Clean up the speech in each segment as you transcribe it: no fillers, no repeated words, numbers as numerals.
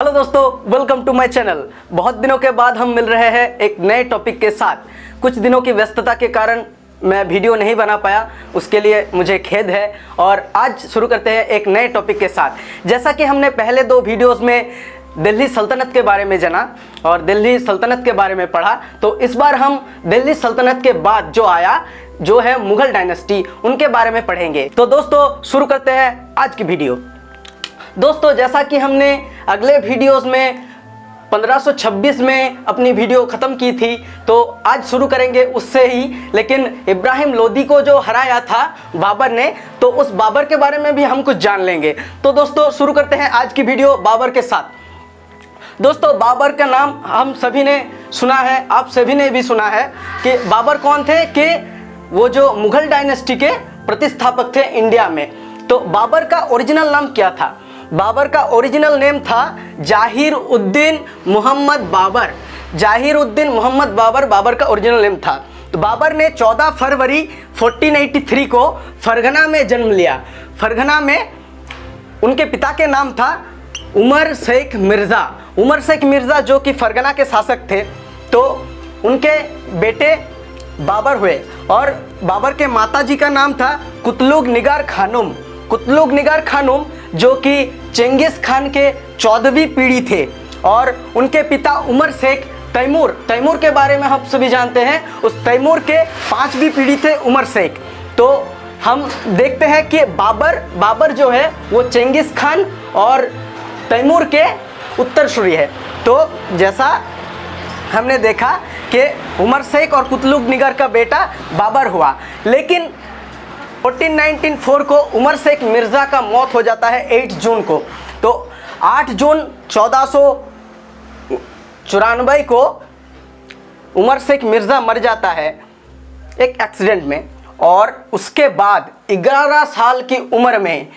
Hello दोस्तों, welcome to my channel. बहुत दिनों के बाद हम मिल रहे हैं एक नए टॉपिक के साथ। कुछ दिनों की व्यस्तता के कारण मैं वीडियो नहीं बना पाया, उसके लिए मुझे खेद है। और आज शुरू करते हैं एक नए टॉपिक के साथ। जैसा कि हमने पहले दो वीडियोस में दिल्ली सल्तनत के बारे में जाना और दिल्ली सल्तनत के बारे में पढ़ा, तो इस बार हम दिल्ली सल्तनत के बाद जो आया, जो है मुगल डायनेस्टी, उनके बारे में पढ़ेंगे। तो दोस्तों शुरू करते हैं आज की वीडियो। दोस्तों, जैसा कि हमने अगले वीडियोस में 1526 में अपनी वीडियो ख़त्म की थी, तो आज शुरू करेंगे उससे ही। लेकिन इब्राहिम लोदी को जो हराया था बाबर ने, तो उस बाबर के बारे में भी हम कुछ जान लेंगे। तो दोस्तों शुरू करते हैं आज की वीडियो बाबर के साथ। दोस्तों, बाबर का नाम हम सभी ने सुना है, आप सभी ने भी सुना है कि बाबर कौन थे, कि वो जो मुगल डायनेस्टी के प्रतिस्थापक थे इंडिया में। तो बाबर का ओरिजिनल नाम क्या था? बाबर का ओरिजिनल नेम था जाहिर उद्दीन मोहम्मद बाबर। जाहिर उद्दीन मोहम्मद बाबर बाबर का ओरिजिनल नेम था। तो बाबर ने 14 फरवरी 1483 को फरगना में जन्म लिया। फरगना में उनके पिता के नाम था उमर शेख मिर्ज़ा। उमर शेख मिर्ज़ा जो कि फरगना के शासक थे, तो उनके बेटे बाबर हुए। और बाबर के माताजी का नाम था कुतलुग निगार खानुम। कुतलुग निगार खानुम जो कि चेंगिस खान के 14वीं पीढ़ी थे। और उनके पिता उमर शेख तैमूर, तैमूर के बारे में हम सभी जानते हैं, उस तैमूर के 5वीं पीढ़ी थे उमर शेख। तो हम देखते हैं कि बाबर जो है वो चेंगिस खान और तैमूर के उत्तरसूरी है। तो जैसा हमने देखा कि उमर शेख और कुतलुग निगार का बेटा बाबर हुआ। लेकिन 1494 को उमर शेख मिर्ज़ा का मौत हो जाता है 8 जून को। तो 8 जून 1494 को उमर शेख मिर्ज़ा मर जाता है एक एक्सीडेंट में। और उसके बाद 11 साल की उम्र में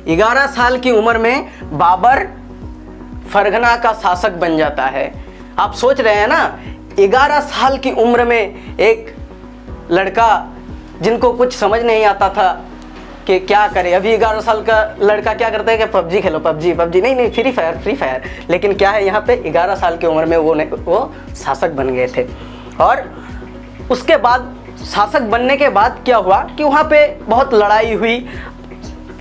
11 साल की उम्र में बाबर फरगना का शासक बन जाता है। आप सोच रहे हैं ना, 11 साल की उम्र में एक लड़का जिनको कुछ समझ नहीं आता था कि क्या करे। अभी 11 साल का लड़का क्या करता है कि पबजी खेलो, पबजी नहीं, फ्री फायर। लेकिन क्या है, यहाँ पे 11 साल की उम्र में वो शासक बन गए थे। और उसके बाद शासक बनने के बाद क्या हुआ कि वहाँ पे बहुत लड़ाई हुई।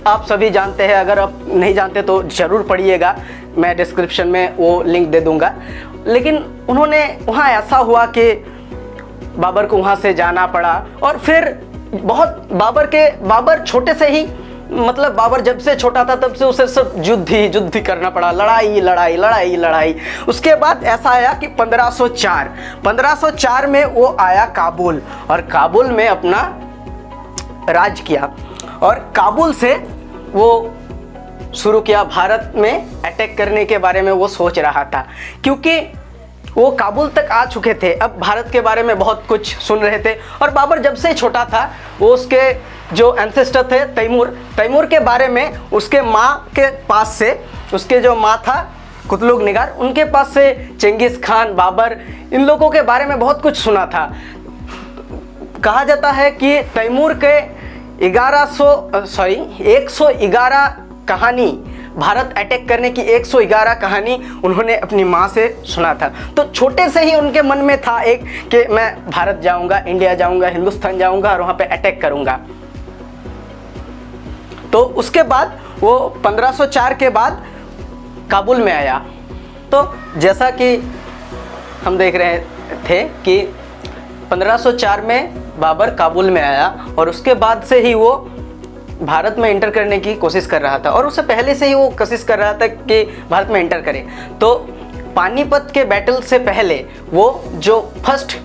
आप सभी जानते हैं, अगर आप नहीं जानते तो ज़रूर पढ़िएगा, मैं डिस्क्रिप्शन में वो लिंक दे दूँगा। लेकिन उन्होंने वहाँ ऐसा हुआ कि बाबर को वहाँ से जाना पड़ा। और फिर बाबर छोटे से ही, मतलब बाबर जब से छोटा था तब से उसे सब युद्ध ही करना पड़ा, लड़ाई। उसके बाद ऐसा आया कि 1504 में वो आया काबुल, और काबुल में अपना राज किया। और काबुल से वो शुरू किया भारत में अटैक करने के बारे में वो सोच रहा था, क्योंकि वो काबुल तक आ चुके थे, अब भारत के बारे में बहुत कुछ सुन रहे थे। और बाबर जब से छोटा था, वो उसके जो एंसेस्टर थे तैमूर के बारे में उसके माँ के पास से, उसके जो माँ था कुतलुग निगार, उनके पास से चेंगिस खान, बाबर, इन लोगों के बारे में बहुत कुछ सुना था। कहा जाता है कि तैमूर के 111 कहानी, भारत अटैक करने की 111 कहानी उन्होंने अपनी माँ से सुना था। तो छोटे से ही उनके मन में था एक कि मैं भारत जाऊंगा, इंडिया जाऊंगा, हिंदुस्तान जाऊंगा और वहाँ पे अटैक करूंगा। तो उसके बाद वो 1504 के बाद काबुल में आया। तो जैसा कि हम देख रहे थे कि 1504 में बाबर काबुल में आया, और उसके बाद से ही वो भारत में इंटर करने की कोशिश कर रहा था। और उससे पहले से ही वो कोशिश कर रहा था कि भारत में इंटर करे। तो पानीपत के बैटल से पहले वो जो फर्स्ट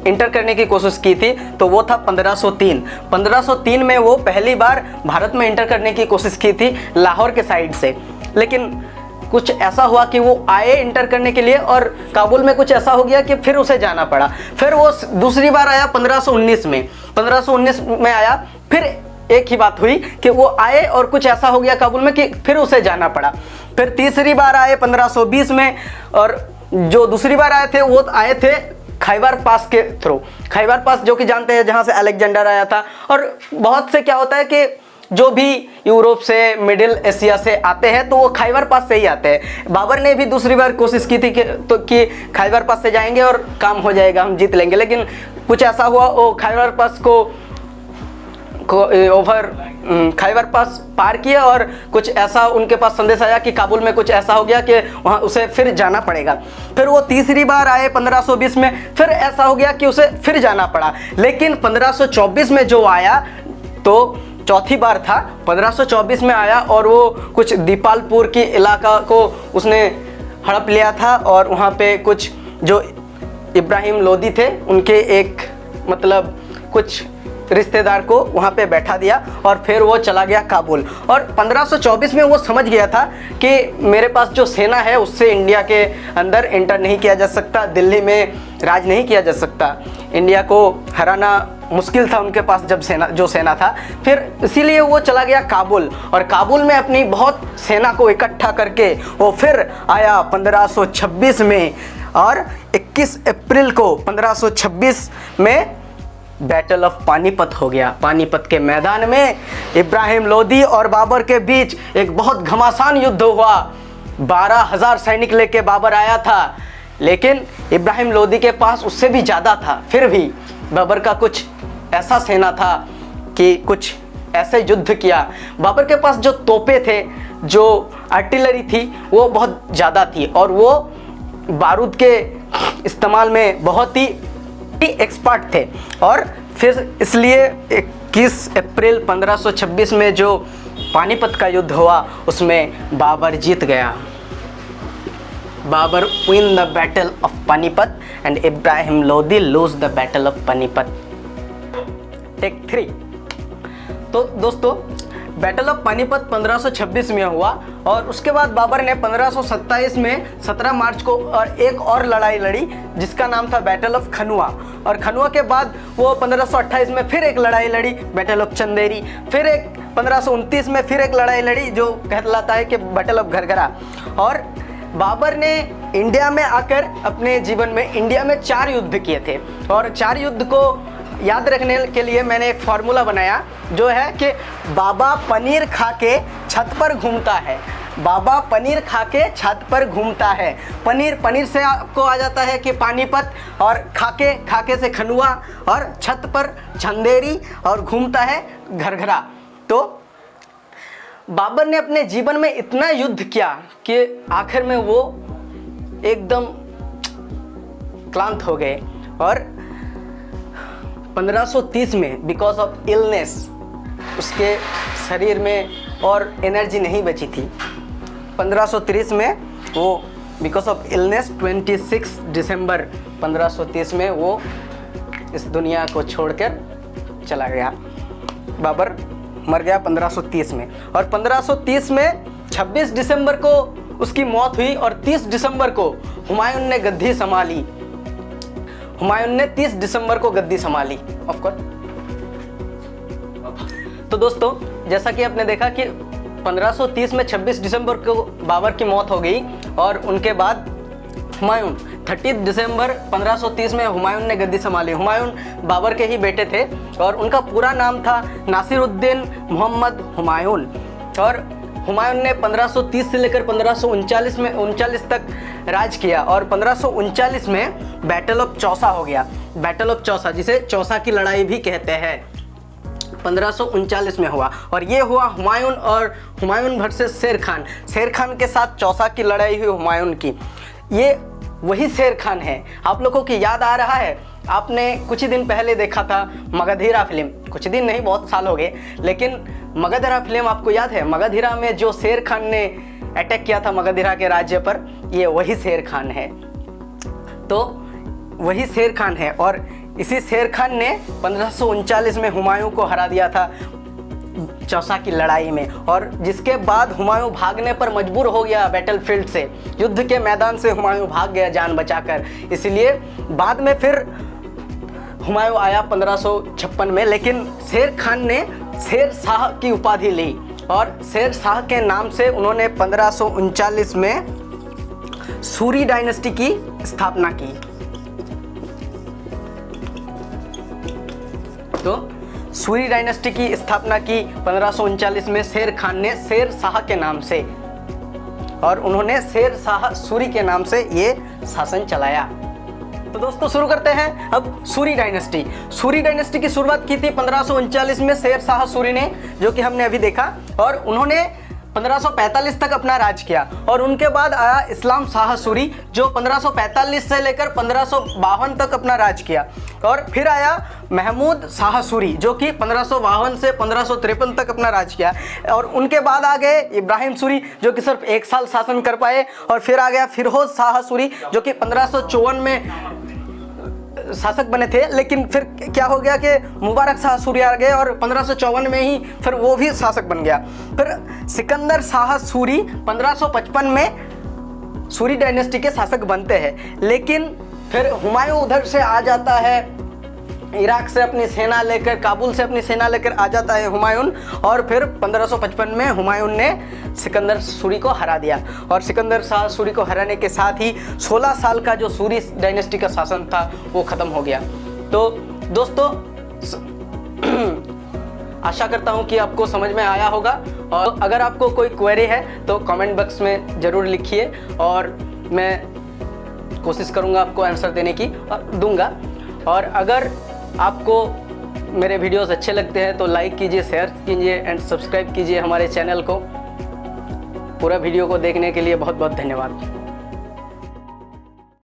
इंटर करने की कोशिश की थी, तो वो था 1503 में वो पहली बार भारत में इंटर करने की कोशिश की थी लाहौर के साइड से। लेकिन कुछ ऐसा हुआ कि वो आए इंटर करने के लिए, और काबुल में कुछ ऐसा हो गया कि फिर उसे जाना पड़ा। फिर वो दूसरी बार आया 1519 में आया। फिर एक ही बात हुई कि वो आए और कुछ ऐसा हो गया काबुल में कि फिर उसे जाना पड़ा। फिर तीसरी बार आए 1520 में, और जो दूसरी बार आए थे वो आए थे खैबर पास के थ्रू। खैबर पास जो कि जानते हैं, जहाँ से अलेक्जेंडर आया था। और बहुत से क्या होता है कि जो भी यूरोप से, मिडिल एशिया से आते हैं तो वो खैबर पास से ही आते हैं। बाबर ने भी दूसरी बार कोशिश की थी कि खैबर पास से जाएंगे और काम हो जाएगा, हम जीत लेंगे, लेकिन कुछ ऐसा हुआ, वो खैबर पास को खैबर पास पार किया और कुछ ऐसा उनके पास संदेश आया कि काबुल में कुछ ऐसा हो गया कि वहाँ उसे फिर जाना पड़ेगा। फिर वो तीसरी बार आए 1520 में, फिर ऐसा हो गया कि उसे फिर जाना पड़ा। लेकिन 1524 में जो आया तो चौथी बार था, 1524 में आया और वो कुछ दीपालपुर की इलाका को उसने हड़प लिया था और वहाँ पे कुछ जो इब्राहिम लोदी थे उनके एक मतलब कुछ रिश्तेदार को वहाँ पे बैठा दिया और फिर वो चला गया काबुल। और 1524 में वो समझ गया था कि मेरे पास जो सेना है उससे इंडिया के अंदर एंटर नहीं किया जा सकता, दिल्ली में राज नहीं किया जा सकता, इंडिया को हराना मुश्किल था उनके पास जब सेना था। फिर इसीलिए वो चला गया काबुल और काबुल में अपनी बहुत सेना को इकट्ठा करके वो फिर आया 1526 में। और 21 अप्रैल को 1526 में बैटल ऑफ पानीपत हो गया। पानीपत के मैदान में इब्राहिम लोदी और बाबर के बीच एक बहुत घमासान युद्ध हुआ। 12,000 सैनिक लेके बाबर आया था, लेकिन इब्राहिम लोदी के पास उससे भी ज़्यादा था। फिर भी बाबर का कुछ ऐसा सेना था कि कुछ ऐसे युद्ध किया। बाबर के पास जो तोपें थे, जो आर्टिलरी थी, वो बहुत ज़्यादा थी और वो बारूद के इस्तेमाल में बहुत ही एक्सपर्ट थे। और फिर इसलिए 21 अप्रैल 1526 में जो पानीपत का युद्ध हुआ उसमें बाबर जीत गया। Babur win the battle of Panipat and Ibrahim Lodi lose the battle of Panipat. Take 3। तो दोस्तों बैटल ऑफ पानीपत 1526 में हुआ और उसके बाद बाबर ने 1527 में 17 मार्च को और एक और लड़ाई लड़ी जिसका नाम था बैटल ऑफ खनुआ। और खनुआ के बाद वो 1528 में फिर एक लड़ाई लड़ी, बैटल ऑफ चंदेरी। फिर एक 1529 में फिर एक लड़ाई लड़ी जो कहलाता है कि बैटल ऑफ घरघरा। और बाबर ने इंडिया में आकर अपने जीवन में इंडिया में 4 युद्ध किए थे। और 4 युद्ध को याद रखने के लिए मैंने एक फार्मूला बनाया जो है कि बाबा पनीर खा के छत पर घूमता है। बाबा पनीर खा के छत पर घूमता है। पनीर से आपको आ जाता है कि पानीपत, और खाके से खनुआ, और छत पर चंदेरी, और घूमता है घरघरा। तो बाबर ने अपने जीवन में इतना युद्ध किया कि आखिर में वो एकदम क्लांत हो गए। और 1530 में बिकॉज ऑफ इलनेस उसके शरीर में और एनर्जी नहीं बची थी। 1530 में वो बिकॉज ऑफ इलनेस 26 दिसंबर 1530 में वो इस दुनिया को छोड़कर चला गया। बाबर मर गया 1530 में। और 1530 में 26 दिसंबर को उसकी मौत हुई और 30 दिसंबर को हुमायूं ने गद्दी संभाली। हुमायूं ने 30 दिसंबर को गद्दी संभाली ऑफ कोर्स। तो दोस्तों जैसा कि आपने देखा कि 1530 में 26 दिसंबर को बाबर की मौत हो गई और उनके बाद हुमायूं 30 दिसंबर 1530 में हुमायूं ने गद्दी संभाली। हुमायूं बाबर के ही बेटे थे और उनका पूरा नाम था नासिरुद्दीन मोहम्मद हुमायूं। और हुमायूं ने 1530 से लेकर 1539 तक राज किया और 1539 में बैटल ऑफ चौसा हो गया। बैटल ऑफ चौसा, जिसे चौसा की लड़ाई भी कहते हैं, 1539 में हुआ। और ये हुआ हुमायूं और हुमायूं वर्सेस शेर खान। शेर खान के साथ चौसा की लड़ाई हुई हुमायूं की। ये वही शेर खान है। आप लोगों की याद आ रहा है, आपने कुछ ही दिन पहले देखा था मगधीरा फिल्म, कुछ दिन नहीं बहुत साल हो गए, लेकिन मगधीरा फिल्म आपको याद है? मगधीरा में जो शेर खान ने अटैक किया था मगधीरा के राज्य पर, ये वही शेर खान है। तो वही शेर खान है और इसी शेर खान ने 1539 में हुमायूं को हरा दिया था चौसा की लड़ाई में। और जिसके बाद हुमायूं भागने पर मजबूर हो गया बैटलफील्ड से, युद्ध के मैदान से हुमायूं भाग गया जान बचाकर। इसलिए बाद में फिर हुमायूं आया 1556 में, लेकिन शेर खान ने शेर शाह की उपाधि ली और शेर शाह के नाम से उन्होंने 1539 में सूरी डायनेस्टी की स्थापना की। तो सूरी डायनेस्टी की स्थापना की 1539 में शेर खान ने शेर शाह के नाम से, और उन्होंने शेर शाह सूरी के नाम से ये शासन चलाया। तो दोस्तों शुरू करते हैं अब सूरी डायनेस्टी। सूरी डायनेस्टी की शुरुआत की थी 1539 में शेर शाह सूरी ने, जो कि हमने अभी देखा, और उन्होंने 1545 तक अपना राज किया। और उनके बाद आया इस्लाम शाह सूरी, जो 1545 से लेकर 1552 तक अपना राज किया। और फिर आया महमूद शाह सूरी, जो कि 1552 से 1553 तक अपना राज किया। और उनके बाद आ गए इब्राहिम सूरी, जो कि सिर्फ 1 साल शासन कर पाए। और फिर आ गया फिरोज शाह सूरी, जो कि 1554 में शासक बने थे, लेकिन फिर क्या हो गया कि मुबारक शाह सूरी आ गए और 1554 में ही फिर वो भी शासक बन गया। फिर सिकंदर शाह सूरी 1555 में सूरी डायनेस्टी के शासक बनते हैं। लेकिन फिर हुमायूं उधर से आ जाता है, इराक से अपनी सेना लेकर, काबुल से अपनी सेना लेकर आ जाता है हुमायूं, और फिर 1555 में हुमायूं ने सिकंदर सूरी को हरा दिया। और सिकंदर शाह सूरी को हराने के साथ ही 16 साल का जो सूरी डायनेस्टी का शासन था वो ख़त्म हो गया। तो दोस्तों आशा करता हूँ कि आपको समझ में आया होगा, और अगर आपको कोई क्वेरी है तो कमेंट बॉक्स में ज़रूर लिखिए, और मैं कोशिश करूँगा आपको आंसर देने की और दूँगा। और अगर आपको मेरे वीडियोस अच्छे लगते हैं तो लाइक कीजिए, शेयर कीजिए एंड सब्सक्राइब कीजिए हमारे चैनल को। पूरा वीडियो को देखने के लिए बहुत बहुत धन्यवाद।